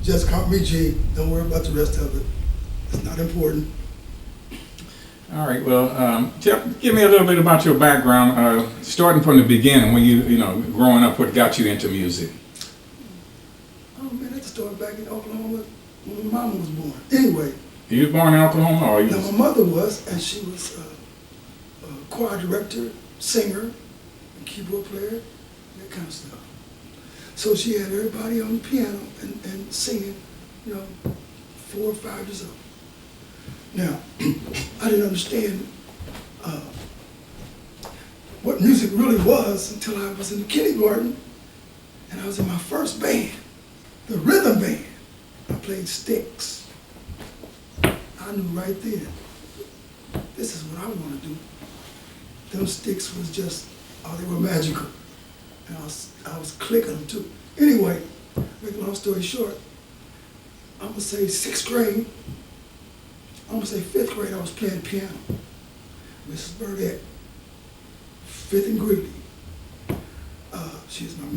Just call me G. Don't worry about the rest of it. It's not important. All right. Well, give me a little bit about your background, starting from the beginning when you growing up. What got you into music? Oh man, I just started back in Oklahoma when my mama was born. Anyway. You were born in Oklahoma, or you? No, my mother was, and she was a choir director, singer, and keyboard player, that kind of stuff. So she had everybody on the piano and singing, 4 or 5 years old. Now, I didn't understand what music really was until I was in the kindergarten, and I was in my first band, the rhythm band. I played sticks. I knew right then, this is what I want to do. Them sticks was just, they were magical. And I was clicking them too. Anyway, make a long story short, I'm gonna say 6th grade, I'm gonna say 5th grade, I was playing piano. Mrs. Burdette, 5th and Greeley. She was my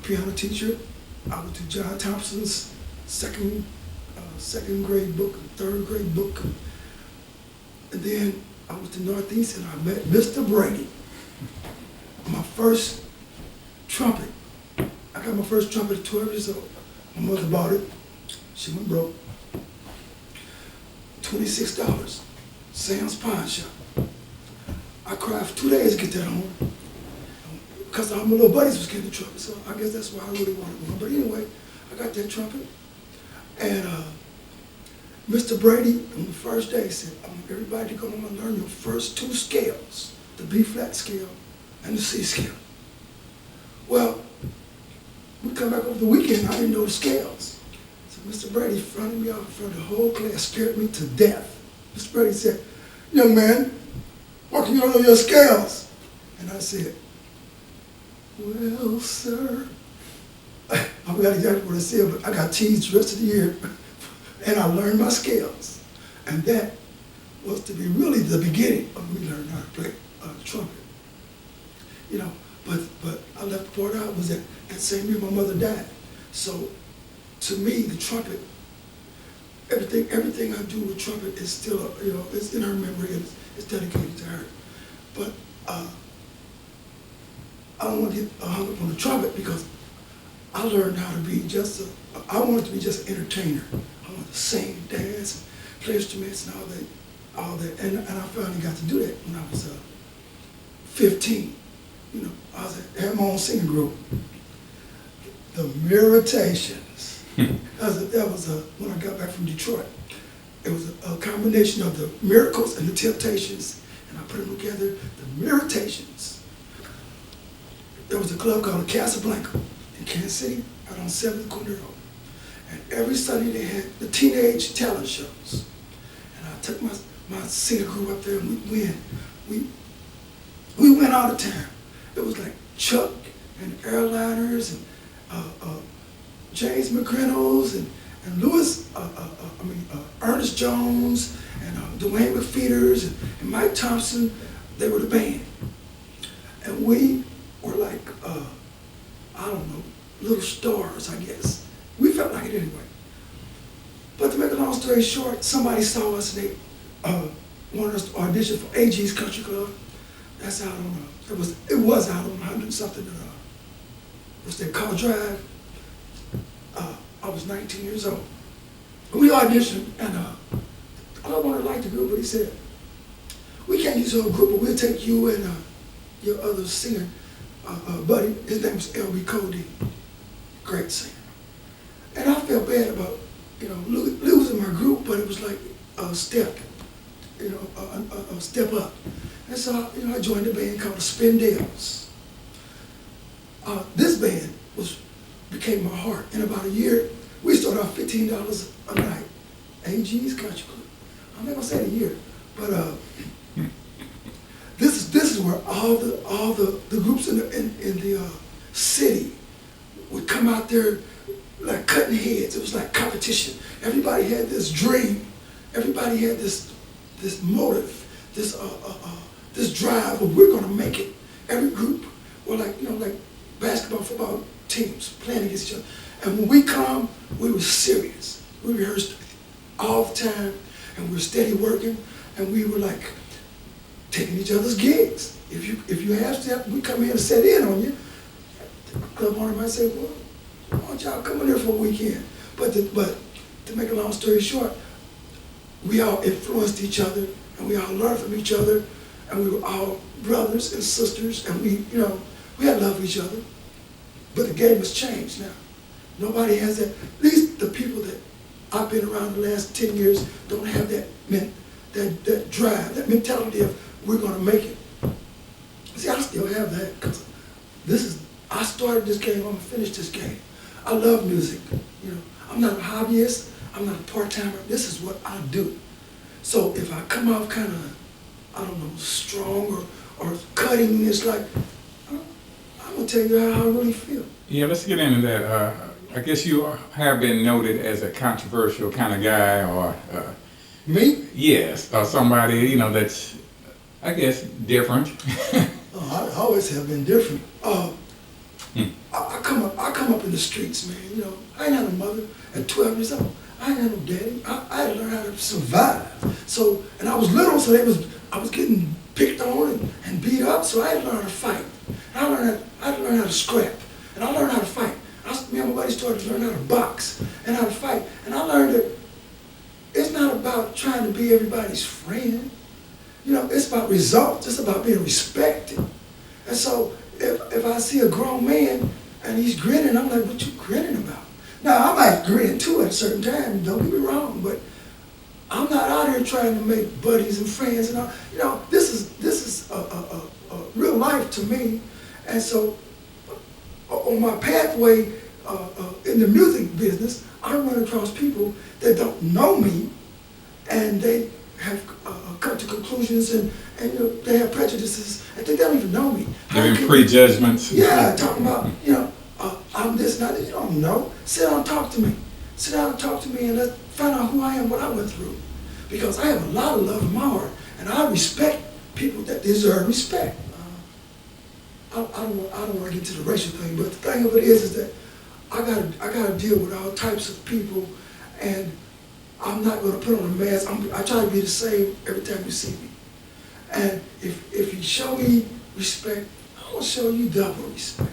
piano teacher. I went to John Thompson's second grade book, 3rd grade book. And then I went to Northeast and I met Mr. Brady. My first trumpet. I got my first trumpet at 12 years old. My mother bought it. She went broke. $26. Sam's Pawn Shop. I cried for 2 days to get that home. Because all my little buddies was getting the trumpet, so I guess that's why I really wanted one. But anyway, I got that trumpet. And Mr. Brady, on the first day, said, I want everybody to go home and learn your first 2 scales, the B-flat scale and the C scale. Well, we come back over the weekend, I didn't know the scales. So Mr. Brady fronted me out in front of the whole class, scared me to death. Mr. Brady said, young man, why can you don't know your scales? And I said, well, sir, I forgot exactly what I said, but I got teased the rest of the year. And I learned my scales. And that was to be really the beginning of me learning how to play trumpet. But I left the part out was that same year my mother died. So to me, the trumpet, everything I do with trumpet is still, it's in her memory and it's dedicated to her. But I don't want to get hung up on the trumpet because I learned how to be I wanted to be just an entertainer. I wanted to sing, dance, play instruments and all that. And I finally got to do that when I was 15. I had my own singing group. The Miritations. that was when I got back from Detroit. It was a combination of the Miracles and the Temptations, and I put them together, the Miritations. There was a club called the Casablanca in Kansas City, out on 7th Corner. And every Sunday they had the teenage talent shows. And I took my singing group up there and we went all the time. It was like Chuck and Airliners and James McReynolds and Ernest Jones and Dwayne McFeeters and Mike Thompson. They were the band. And we were like, I don't know, little stars, I guess. We felt like it anyway. But to make a long story short, somebody saw us and they wanted us to audition for AG's Country Club. That's out on, it was out on 100 something, what's that, Call Drive. I was 19 years old. We auditioned and the club owner liked the group, but he said, we can't use your group, but we'll take you and your other singer, buddy. His name was L.B. Cody, great singer. And I felt bad about, losing my group, but it was like a step, a step up. And so, I joined a band called the Spindales. This band became my heart. In about a year, we started off $15 a night. AG's Country Club. I'm not gonna say a year, but this is where all the groups in the city would come out there like cutting heads. It was like competition. Everybody had this dream. Everybody had this motive, this drive of we're gonna make it. Every group were like basketball, football teams playing against each other. And when we come, we were serious. we rehearsed all the time, and we were steady working, and we were like taking each other's gigs. If you have step, we come in and set in on you. The club owner might say, well, why don't y'all come in here for a weekend? But to make a long story short, we all influenced each other, and we all learned from each other, and we were all brothers and sisters, and we had love for each other. But the game has changed now. Nobody has that. At least the people that I've been around the last 10 years don't have that drive, that mentality of we're going to make it. See, I still have that because I started this game, I'm going to finish this game. I love music. I'm not a hobbyist, I'm not a part-timer. This is what I do. So if I come off kind of, I don't know, strong or cutting, it's like, I'm going to tell you how I really feel. Yeah, let's get into that. I guess you have been noted as a controversial kind of guy, or me? Yes, or somebody that's, I guess, different. I always have been different. I come up in the streets, man. I ain't had a mother at 12 years old. I ain't had no daddy. I had to learn how to survive. So, and I was little, so I was getting picked on and beat up. So I had to learn how to fight. And I had to learn how to scrap. And I learned how to fight. Me and my buddy started to learn how to box and how to fight. And I learned that it's not about trying to be everybody's friend. It's about results. It's about being respected. And so if I see a grown man and he's grinning, I'm like, what you grinning about? Now, I might grin too at a certain time, don't get me wrong, but I'm not out here trying to make buddies and friends and all. This is a real life to me. And so on my pathway in the music business, I run across people that don't know me, and they have come to conclusions, and they have prejudices, and they don't even know me. Having prejudgments. Yeah, talking about, I'm this, not that. You don't know. Sit down and talk to me. Sit down and talk to me, and let's find out who I am, what I went through. Because I have a lot of love in my heart, and I respect people that deserve respect. I don't want to get to the racial thing, but the thing of it is that I gotta deal with all types of people, and I'm not gonna put on a mask. I try to be the same every time you see me. And if you show me respect, I'm gonna show you double respect.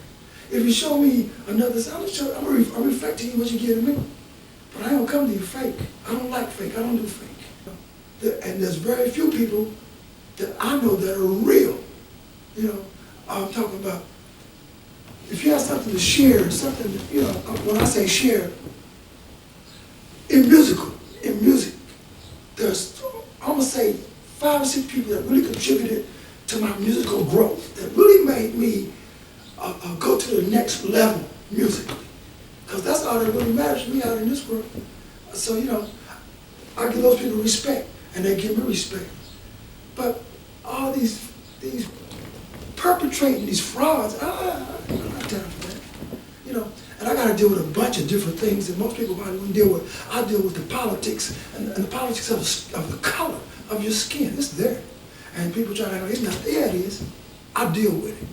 If you show me another side, I'm reflecting you what you give to me. But I don't come to you fake. I don't like fake. I don't do fake. And there's very few people that I know that are real. I'm talking about, if you have something to share, something, when I say share, in music, there's, I'm gonna say 5 or 6 people that really contributed to my musical growth, that really made me go to the next level musically. Because that's all that really matters to me out in this world. So, I give those people respect, and they give me respect. But all these perpetrating these frauds, I don't have time for that. And I got to deal with a bunch of different things that most people probably wouldn't deal with. I deal with the politics and the politics of the color of your skin. It's there. And people try to act like it's not there. It is. I deal with it.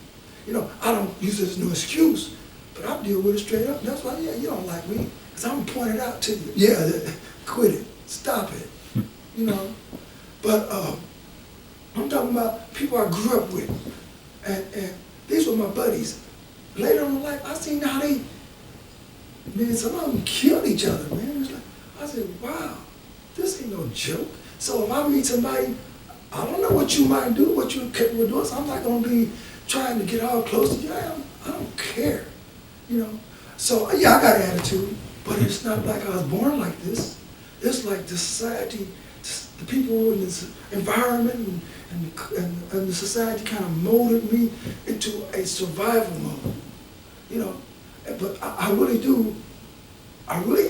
I don't use it as no excuse, but I deal with it straight up. That's why, yeah, you don't like me, because I'm going to point it out to you. Yeah, quit it. Stop it. But I'm talking about people I grew up with. And these were my buddies. Later on in life, I seen how some of them killed each other, man. It's like, I said, wow, this ain't no joke. So if I meet somebody, I don't know what you might do, what you're capable of doing, so I'm not going to be trying to get all close to you. I don't care, So, yeah, I got an attitude, but it's not like I was born like this. It's like the society, the people in this environment and the society kind of molded me into a survival mode, But I really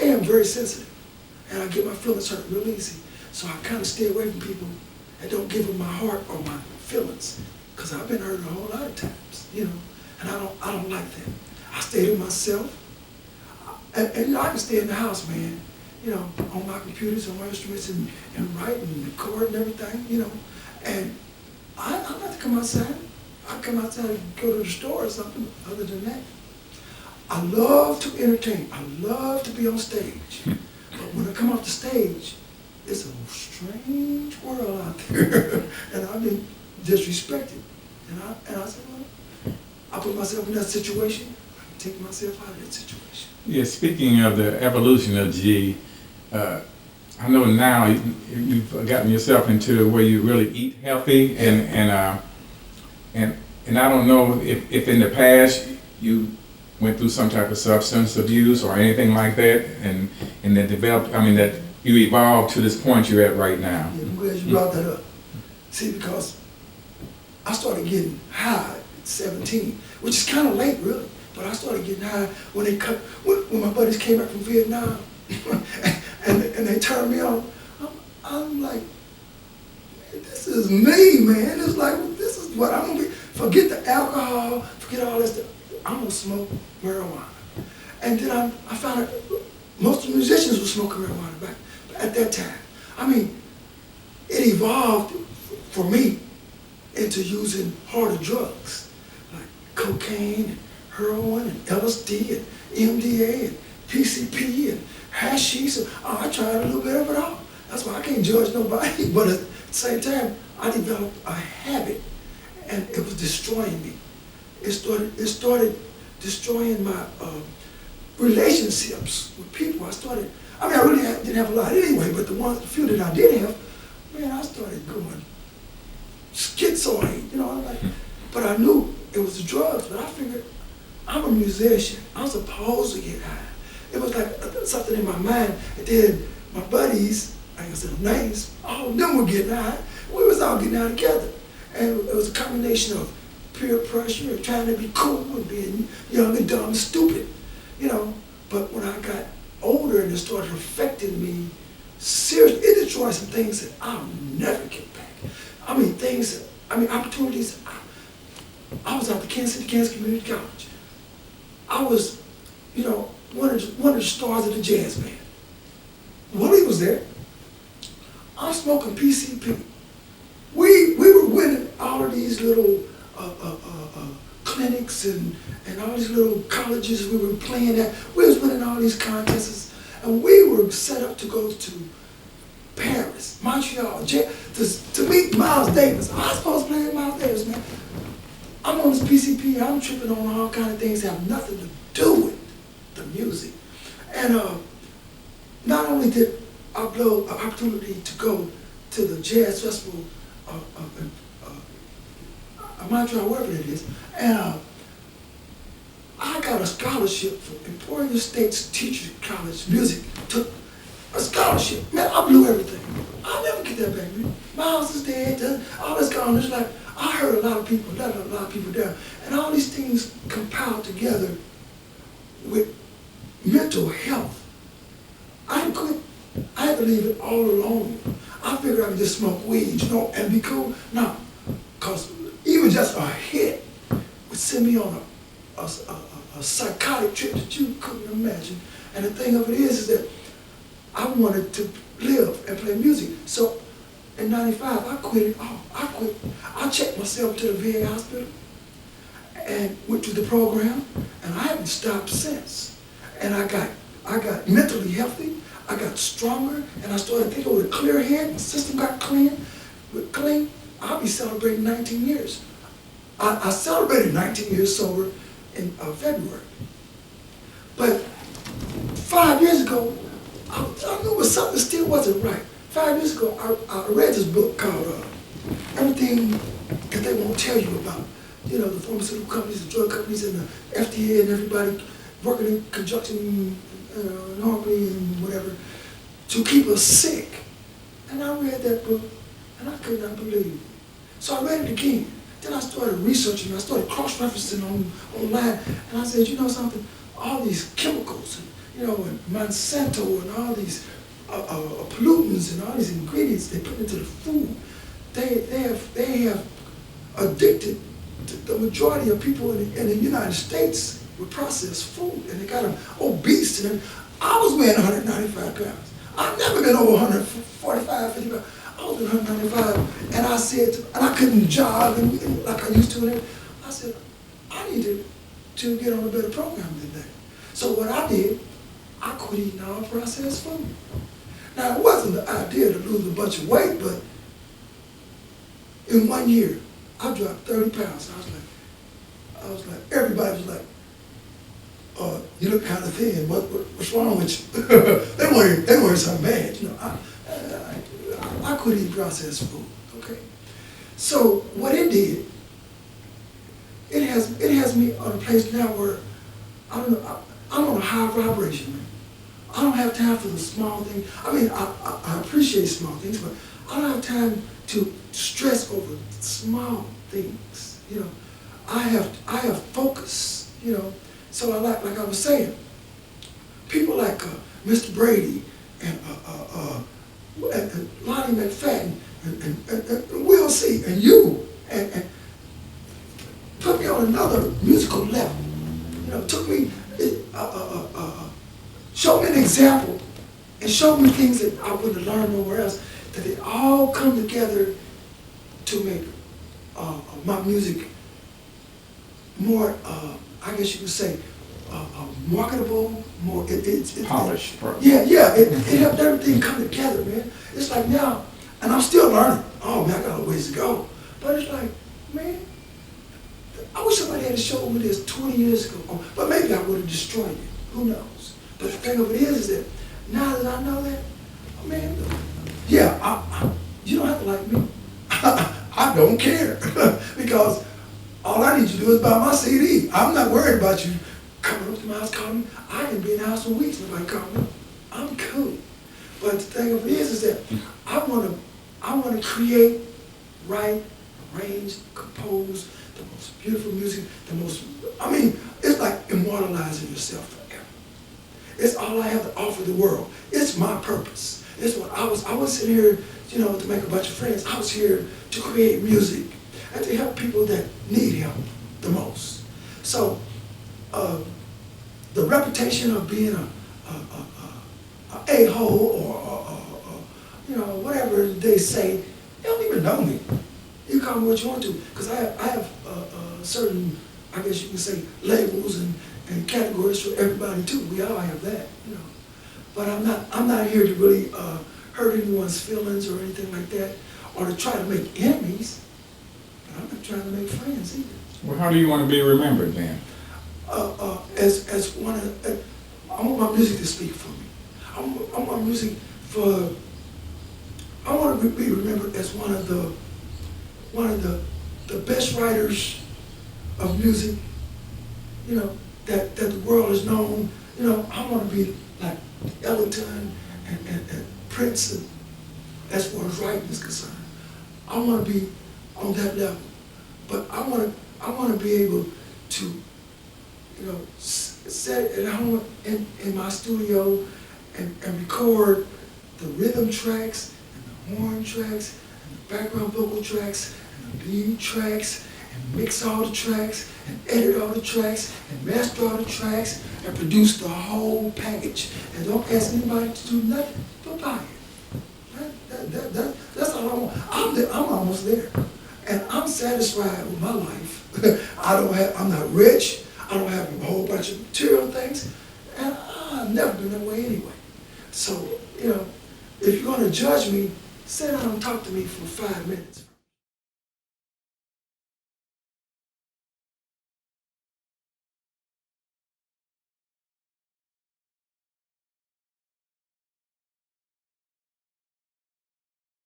am very sensitive, and I get my feelings hurt real easy. So I kind of stay away from people and don't give them my heart or my feelings, because I've been hurt a whole lot of times, and I don't like that. I stay to myself, and I can stay in the house, man. On my computers, on my instruments, and write and record and everything, And I don't have to come outside. I come outside and go to the store or something other than that. I love to entertain. I love to be on stage. But when I come off the stage, it's a strange world out there, and I've been disrespected. And I said, well, I put myself in that situation, I can take myself out of that situation. Yeah, speaking of the evolution of G, I know now you've gotten yourself into where you really eat healthy, and I don't know if in the past you went through some type of substance abuse or anything like that, and that developed. I mean, that you evolved to this point you're at right now. Yeah, I'm glad you brought that up. See, because I started getting high at 17, which is kind of late, really. But I started getting high when my buddies came back from Vietnam, and they turned me on. I'm like, man, this is me, man. It's like, this is what I'm gonna be. Forget the alcohol, forget all that stuff. I'm gonna smoke marijuana. And then I found out most of the musicians were smoking marijuana back at that time. I mean, it evolved for me into using harder drugs, like cocaine, and heroin, and LSD, and MDA, and PCP, and hashish. I tried a little bit of it all. That's why I can't judge nobody. But at the same time, I developed a habit, and it was destroying me. It started destroying my relationships with people. I really didn't have a lot anyway, but the few that I did have, man, I started going schizoid, but I knew it was the drugs, but I figured I'm a musician. I'm supposed to get high. It was like something in my mind. And then my buddies, I ain't gonna say no names, all of them were getting high. We was all getting high together. And it was a combination of peer pressure and trying to be cool and being young and dumb and stupid, But when I got older and it started affecting me seriously, it destroyed some things that I'll never get back. Opportunities. I was out the Kansas Community College. I was, one of the stars of the jazz band. Willie was there. I'm smoking PCP. We were winning all of these little clinics and all these little colleges we were playing at. We was winning all these contests, and we were set up to go to Paris, Montreal, to meet Miles Davis. I was supposed to play with Miles Davis, man. I'm on this PCP, I'm tripping on all kind of things that have nothing to do with the music. And not only did I blow an opportunity to go to the jazz festival Montreal, wherever it is, and I got a scholarship for Emporia State's Teacher College Music. Took a scholarship. Man, I blew everything. I'll never get that back, man. My house is dead, all that's gone. It's like, I heard a lot of people, let a lot of people down. And all these things compiled together with mental health. I had to leave it all alone. I figured I could just smoke weed, and be cool. No, because even just a hit would send me on a psychotic trip that you couldn't imagine. And the thing of it is that I wanted to live and play music. So in '95, I quit it all. I checked myself to the VA hospital and went through the program, and I haven't stopped since. And I got mentally healthy, I got stronger, and I started thinking with a clear head. My system got clean. I'll be celebrating 19 years. I celebrated 19 years sober in February. But 5 years ago, I knew it was something that still wasn't right. 5 years ago, I read this book called Everything That They Won't Tell You About. The pharmaceutical companies, the drug companies, and the FDA, and everybody working in conjunction, normally and whatever, to keep us sick. And I read that book, and I could not believe it. So I read it again. Then I started researching, I started cross-referencing online, and I said, something, all these chemicals, and Monsanto, and all these pollutants, and all these ingredients they put into the food, they have addicted the majority of people in the United States with processed food, and they got them obese. And I was weighing 195 pounds. I've never been over 145, 50 pounds. I was 195, and I said, and I couldn't jog and like I used to. And I said, I need to get on a better program than that. So what I did, I quit eating all processed food. Now, it wasn't the idea to lose a bunch of weight, but in 1 year, I dropped 30 pounds. Everybody was like, you look kind of thin. What's wrong with you? they weren't something bad. You know, I quit eating processed food. Okay. So what it did, it has me on a place now where I'm on a high vibration, man. I don't have time for the small things. I mean, I appreciate small things, but I don't have time to stress over small things. You know, I have focus. You know, so like I was saying, people like Mr. Brady and Lonnie McFadden and Will C and you and put me on another musical level. You know, took me, showed me an example and showed me things that I wouldn't have learned nowhere else, that they all come together to make my music more, I guess you could say, marketable, more, Polished. Yeah, it helped everything come together, man. It's like now, and I'm still learning. Oh man, I got a ways to go. But it's like, man, I wish somebody had showed me this 20 years ago. But maybe I would have destroyed it. Who knows? But the thing of it is that now that I know that, man, yeah, you don't have to like me. I don't care. Because all I need you to do is buy my CD. I'm not worried about you coming up to my house calling me. I can be in the house for weeks, nobody call me. I'm cool. But the thing of it is that I want to create, write, arrange, compose the most beautiful music, it's like immortalizing yourself forever. It's all I have to offer the world. It's my purpose. It's what I was sitting here, you know, to make a bunch of friends. I was here to create music and to help people that need help the most. So, the reputation of being a hole or you know, whatever they say, they don't even know me. You call me what you want to, because I have certain, I guess you can say, labels and categories for everybody too. We all have that, you know. But I'm not here to really hurt anyone's feelings or anything like that, or to try to make enemies. But I'm not trying to make friends either. Well, how do you want to be remembered then? As one of, I want my music to speak for me. I want my music for. I want to be remembered as one of the best writers of music. You know, that the world is known. You know, I want to be like Ellington and Prince, and as far as writing is concerned. I want to be on that level, but I want to be able to, you know, sit at home in my studio and record the rhythm tracks and the horn tracks and the background vocal tracks and the lead tracks and mix all the tracks and edit all the tracks and master all the tracks and produce the whole package. And don't ask anybody to do nothing but buy it. That's all I want. I'm almost there. And I'm satisfied with my life. I'm not rich. I don't have a whole bunch of material things. And I've never been that way anyway. So, you know, if you're going to judge me, sit down and talk to me for 5 minutes.